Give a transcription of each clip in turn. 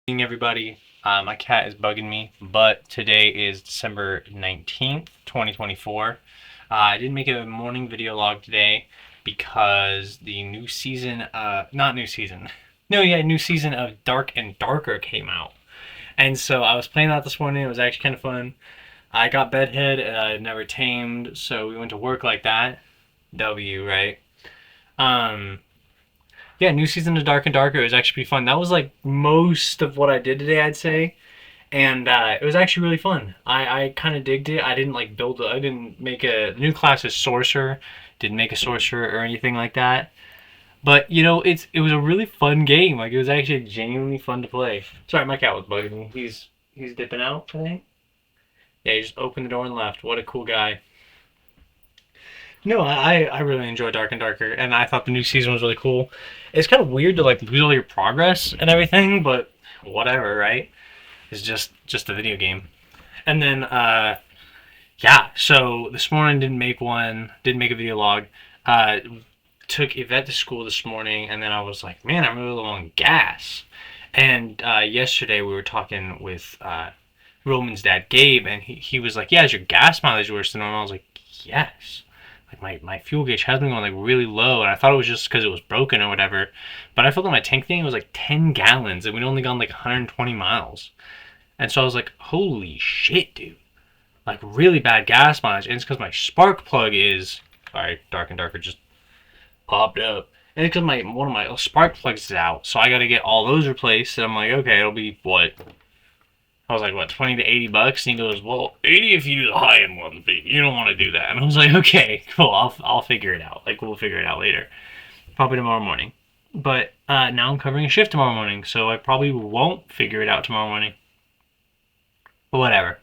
Evening, everybody. My cat is bugging me, but today is December 19th, 2024. I didn't make a morning video log today because the new season, not new season, no, yeah, new season of Dark and Darker came out. And so I was playing that this morning. It was actually kind of fun. I got bedhead and I never tamed, so we went to work like that. W, right? Um, yeah, new season of Dark and Darker. It was actually pretty fun. That was like most of what I did today, I'd say, and it was actually really fun. I kind of digged it. I didn't like build. I didn't make a the new class is sorcerer. Didn't make a sorcerer or anything like that. But it was a really fun game. Like it was actually genuinely fun to play. Sorry, my cat was bugging me. He's dipping out, I think. Yeah, he just opened the door and left. What a cool guy. No, I really enjoyed Dark and Darker, and I thought the new season was really cool. It's kind of weird to like lose all your progress and everything, but whatever, right? It's just a video game. And then yeah, so this morning didn't make a video log. Uh, Took Yvette to school this morning, and then I was like, man, I'm really low on gas. And yesterday we were talking with Roman's dad, Gabe, and he was like, yeah, is your gas mileage worse than normal? I was like, yes. Like my fuel gauge has been going like really low, and I thought it was just because it was broken or whatever. But I felt like my tank thing was like 10 gallons, and we'd only gone like 120 miles. And so I was like, holy shit, dude. Like really bad gas mileage. And it's because my spark plug is, sorry, Dark and Darker just popped up. And it's because one of my spark plugs is out, so I got to get all those replaced. And I'm like, okay, it'll be what? I was like, what, 20 to 80 bucks? And he goes, well, 80 if you do the high-end one, but you don't want to do that. And I was like, okay, cool, I'll figure it out. Like, we'll figure it out later. Probably tomorrow morning. But now I'm covering a shift tomorrow morning, so I probably won't figure it out tomorrow morning. But whatever.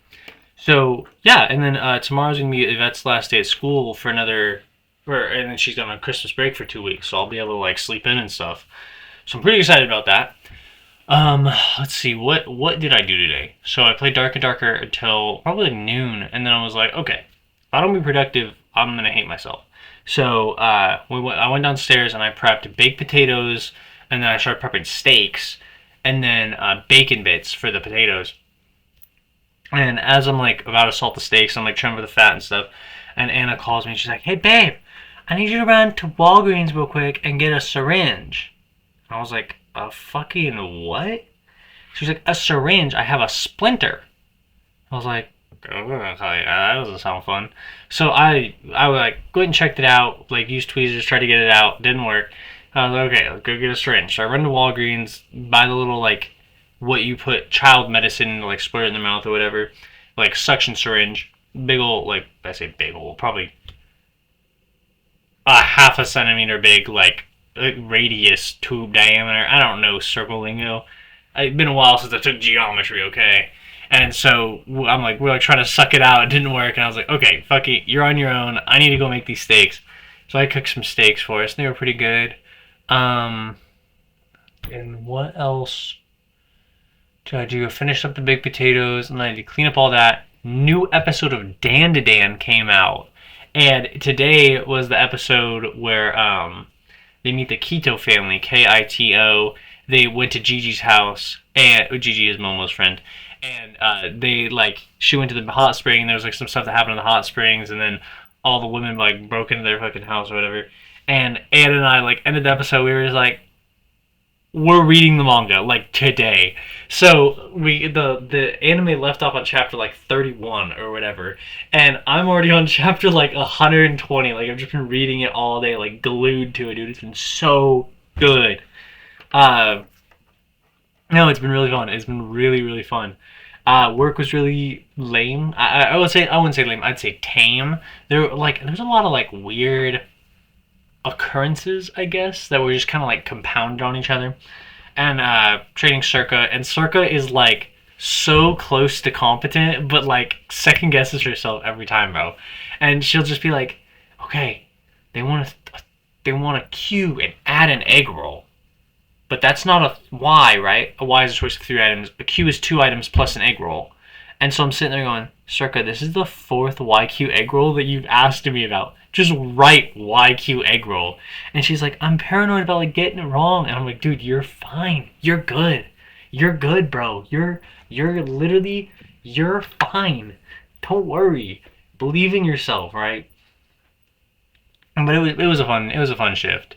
So, yeah, and then tomorrow's going to be Yvette's last day at school and then she's going on Christmas break for 2 weeks, so I'll be able to, like, sleep in and stuff. So I'm pretty excited about that. Let's see, what did I do today? So I played Dark and Darker until probably like noon, and then I was like, okay, if I don't be productive, I'm gonna hate myself. So I went downstairs and I prepped baked potatoes, and then I started prepping steaks, and then bacon bits for the potatoes. And as I'm like about to salt the steaks, I'm like trimming for the fat and stuff, and Anna calls me and she's like, hey babe, I need you to run to Walgreens real quick and get a syringe. And I was like, a fucking what? She was like, a syringe. I have a splinter. I was like, oh, that doesn't sound fun. So I was like, go ahead and checked it out. Like, used tweezers, tried to get it out. Didn't work. I was like, okay, let's go get a syringe. So I run to Walgreens, buy the little, like, what you put child medicine, like, squirt it in the mouth or whatever. Like, suction syringe. Big old, like, I say big old, probably a half a centimeter big, like radius tube diameter. I don't know circle lingo. It's been a while since I took geometry, okay? And so I'm like, we're like trying to suck it out. It didn't work. And I was like, okay, fuck it. You're on your own. I need to go make these steaks. So I cooked some steaks for us. And they were pretty good. And what else did I do? I finished up the baked potatoes. And then I had to clean up all that. New episode of Dan to Dan came out. And today was the episode where they meet the Keto family, Kito. They went to Gigi's house, and Gigi is Momo's friend, and she went to the hot spring, and there was like some stuff that happened in the hot springs, and then all the women like broke into their fucking house or whatever. And Ann and I like ended the episode. We were just like, we're reading the manga like today. So the anime left off on chapter like 31 or whatever, and I'm already on chapter like 120. Like I've just been reading it all day, like glued to it, dude. It's been so good. No, it's been really fun. It's been really really fun. Work was really lame. I would say I wouldn't say lame. I'd say tame. There's a lot of like weird occurrences, I guess, that were just kind of like compounded on each other. And trading Circa, and Circa is like so close to competent, but like second guesses herself every time, bro. And she'll just be like, okay, they want a Q and add an egg roll, but that's not a Y, right? A Y is a choice of 3 items. A Q is 2 items plus an egg roll. And so I'm sitting there going, Circa, this is the 4th YQ egg roll that you've asked me about. Just write YQ egg roll. And she's like, I'm paranoid about like getting it wrong. And I'm like, dude, you're fine. You're good. You're good, bro. You're literally you're fine. Don't worry. Believe in yourself, right? But it was a fun shift.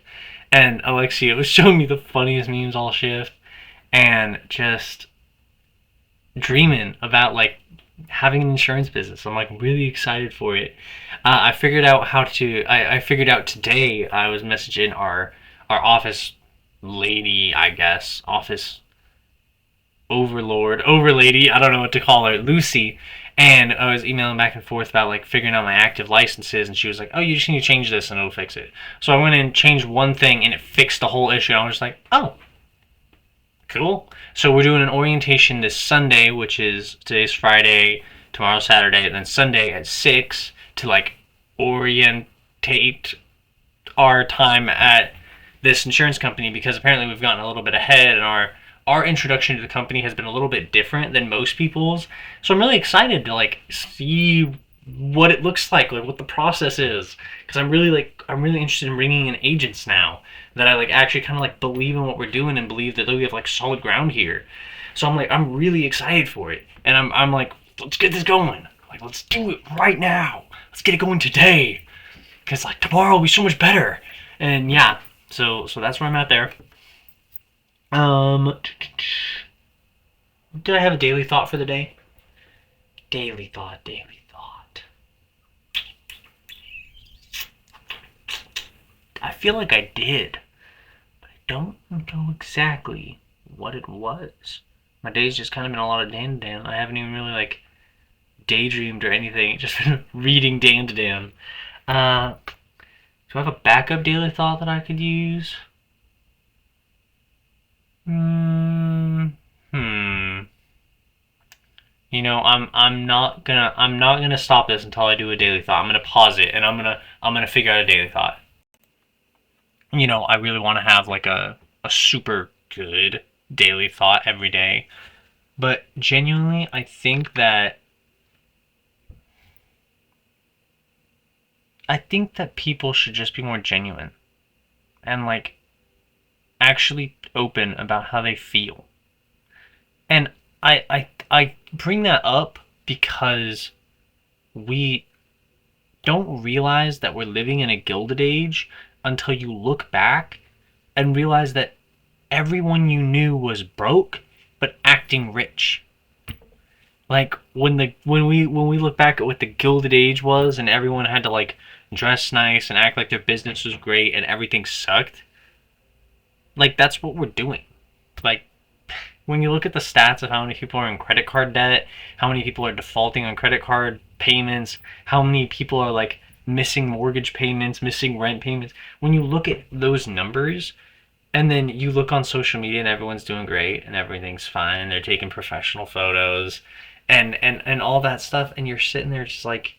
And Alexia was showing me the funniest memes all shift, and just dreaming about like having an insurance business. I'm like really excited for it. I figured out how to. I figured out today. I was messaging our office lady, I guess, office overlord, overlady. I don't know what to call her, Lucy. And I was emailing back and forth about like figuring out my active licenses, and she was like, "Oh, you just need to change this, and it'll fix it." So I went in, changed one thing, and it fixed the whole issue. And I was just like, "Oh, cool." So we're doing an orientation this Sunday, which is today's Friday, tomorrow's Saturday, and then Sunday at 6 to like orientate our time at this insurance company, because apparently we've gotten a little bit ahead, and our introduction to the company has been a little bit different than most people's. So I'm really excited to like see what it looks like what the process is, because I'm really interested in bringing in agents now that I like actually kind of like believe in what we're doing and believe that we have like solid ground here. So I'm really excited for it, and I'm like, let's get this going. Like, let's do it right now. Let's get it going today, because like tomorrow will be so much better. And yeah, so that's where I'm at there. Um, did I have a daily thought for the day? Daily thought, daily thought. I feel like I did, but I don't know exactly what it was. My day's just kind of been a lot of Dan to Dan. I haven't even really like daydreamed or anything. Just been reading Dan to Dan. Do I have a backup daily thought that I could use? You know, I'm not gonna stop this until I do a daily thought. I'm gonna pause it, and I'm gonna figure out a daily thought. You know, I really want to have like a super good daily thought every day, but genuinely, I think that people should just be more genuine and like actually open about how they feel. And I bring that up because we don't realize that we're living in a Gilded Age until you look back and realize that everyone you knew was broke but acting rich. Like when we look back at what the Gilded Age was, and everyone had to like dress nice and act like their business was great and everything sucked. Like, that's what we're doing. Like, when you look at the stats of how many people are in credit card debt, how many people are defaulting on credit card payments, how many people are like missing mortgage payments, missing rent payments, when you look at those numbers, and then you look on social media and everyone's doing great and everything's fine, they're taking professional photos and all that stuff, and you're sitting there just like,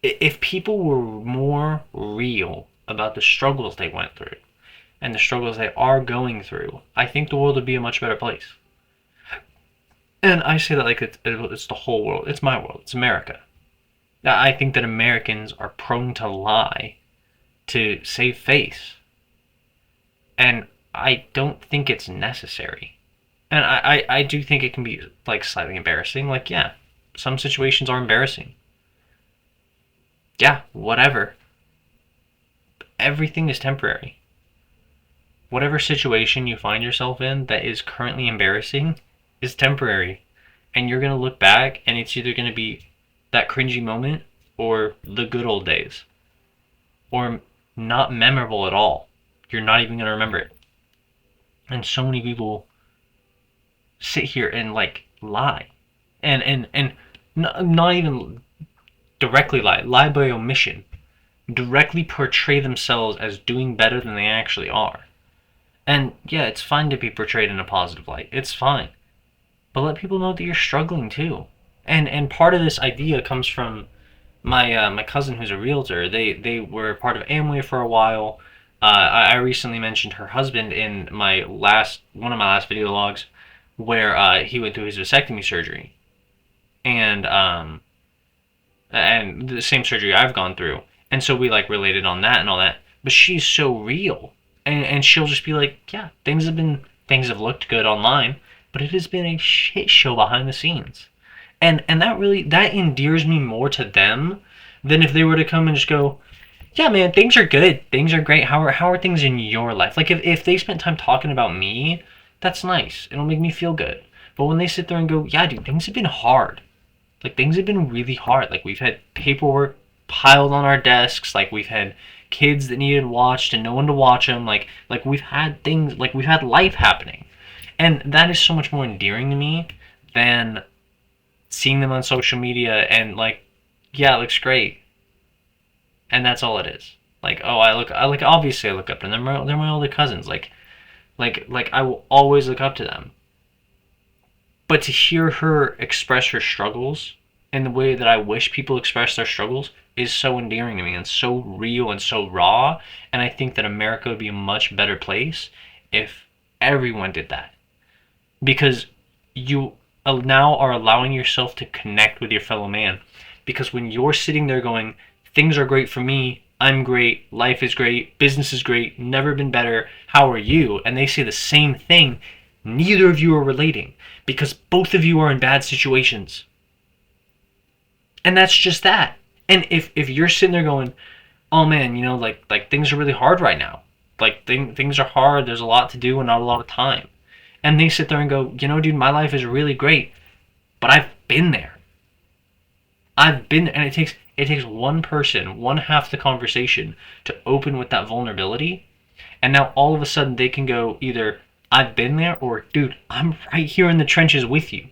if people were more real about the struggles they went through and the struggles they are going through, I think the world would be a much better place. And I say that like it's the whole world. It's my world. It's America. I think that Americans are prone to lie to save face. And I don't think it's necessary. And I do think it can be like slightly embarrassing. Like, yeah, some situations are embarrassing. Yeah, whatever. Everything is temporary. Whatever situation you find yourself in that is currently embarrassing is temporary. And you're going to look back, and it's either going to be that cringy moment or the good old days. Or not memorable at all. You're not even going to remember it. And so many people sit here and like lie. And not even directly lie by omission. Directly portray themselves as doing better than they actually are. And yeah, it's fine to be portrayed in a positive light. It's fine. But let people know that you're struggling too. And part of this idea comes from my cousin who's a realtor. They were part of Amway for a while. I recently mentioned her husband in one of my last video logs, where he went through his vasectomy surgery, and the same surgery I've gone through, and so we like related on that and all that. But she's so real, and she'll just be like, yeah, things have looked good online, but it has been a shit show behind the scenes. And that endears me more to them than if they were to come and just go, yeah, man, things are good. Things are great. How are things in your life? Like if they spent time talking about me, that's nice. It'll make me feel good. But when they sit there and go, yeah, dude, things have been hard. Like things have been really hard. Like we've had paperwork piled on our desks. Like we've had kids that needed watched and no one to watch them. Like we've had things. Like we've had life happening, and that is so much more endearing to me than seeing them on social media and like, yeah, it looks great, and that's all it is. Like, oh, obviously I look up to them. They're my older cousins. Like I will always look up to them. But to hear her express her struggles in the way that I wish people express their struggles is so endearing to me and so real and so raw. And I think that America would be a much better place if everyone did that. Because you now are allowing yourself to connect with your fellow man. Because when you're sitting there going, things are great for me, I'm great, life is great, business is great, never been better, how are you? And they say the same thing, neither of you are relating because both of you are in bad situations. And that's just that. And if you're sitting there going, oh man, like things are really hard right now. Like things are hard, there's a lot to do and not a lot of time. And they sit there and go, dude, my life is really great, but I've been there. And it takes one person, one half the conversation to open with that vulnerability. And now all of a sudden they can go either I've been there or dude, I'm right here in the trenches with you.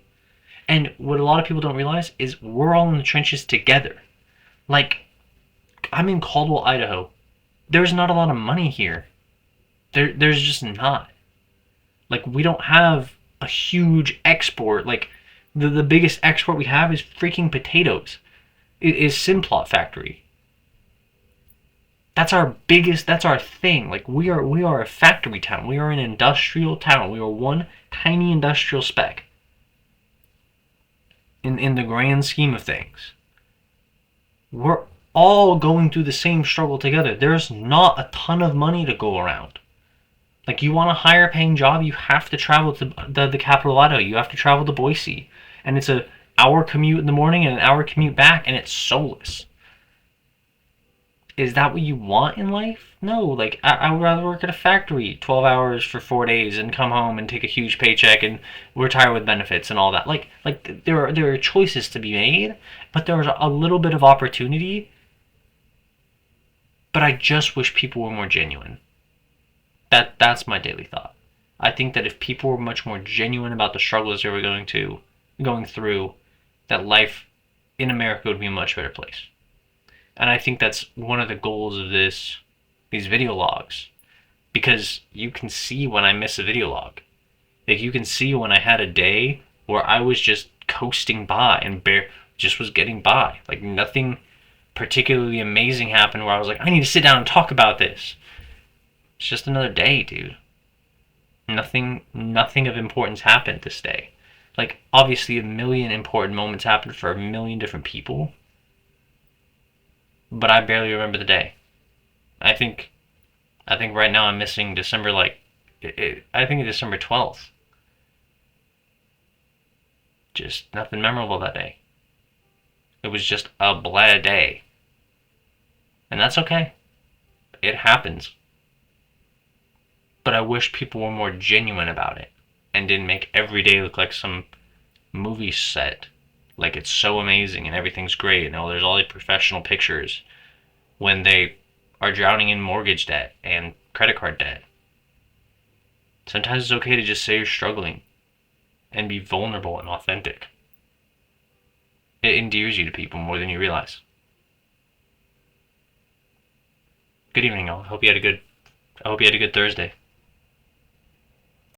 And what a lot of people don't realize is we're all in the trenches together. Like, I'm in Caldwell, Idaho. There's not a lot of money here. There's just not. Like, we don't have a huge export. Like, the biggest export we have is freaking potatoes. It is Simplot factory. That's our thing. Like we are a factory town. We are an industrial town. We are one tiny industrial speck in the grand scheme of things. We're all going through the same struggle together. There's not a ton of money to go around. Like you want a higher paying job, you have to travel to the capital of Idaho. You have to travel to Boise. And it's an hour commute in the morning and an hour commute back, and it's soulless. Is that what you want in life? No, like I would rather work at a factory 12 hours for 4 days and come home and take a huge paycheck and retire with benefits and all that. Like there are choices to be made, but there's a little bit of opportunity. But I just wish people were more genuine. That's my daily thought. I think that if people were much more genuine about the struggles they were going through, that life in America would be a much better place. And I think that's one of the goals of these video logs, because you can see when I miss a video log. Like you can see when I had a day where I was just coasting by and just was getting by. Like nothing particularly amazing happened where I was like, I need to sit down and talk about this. It's just another day, dude. Nothing of importance happened this day. Like obviously a million important moments happened for a million different people. But I barely remember the day. I think right now I'm missing December, I think it's December 12th. Just nothing memorable that day. It was just a blah day. And that's okay. It happens. But I wish people were more genuine about it and didn't make every day look like some movie set. Like it's so amazing and everything's great and there's all these professional pictures when they are drowning in mortgage debt and credit card debt. Sometimes it's okay to just say you're struggling and be vulnerable and authentic. It endears you to people more than you realize. Good evening, all. I hope you had a good Thursday.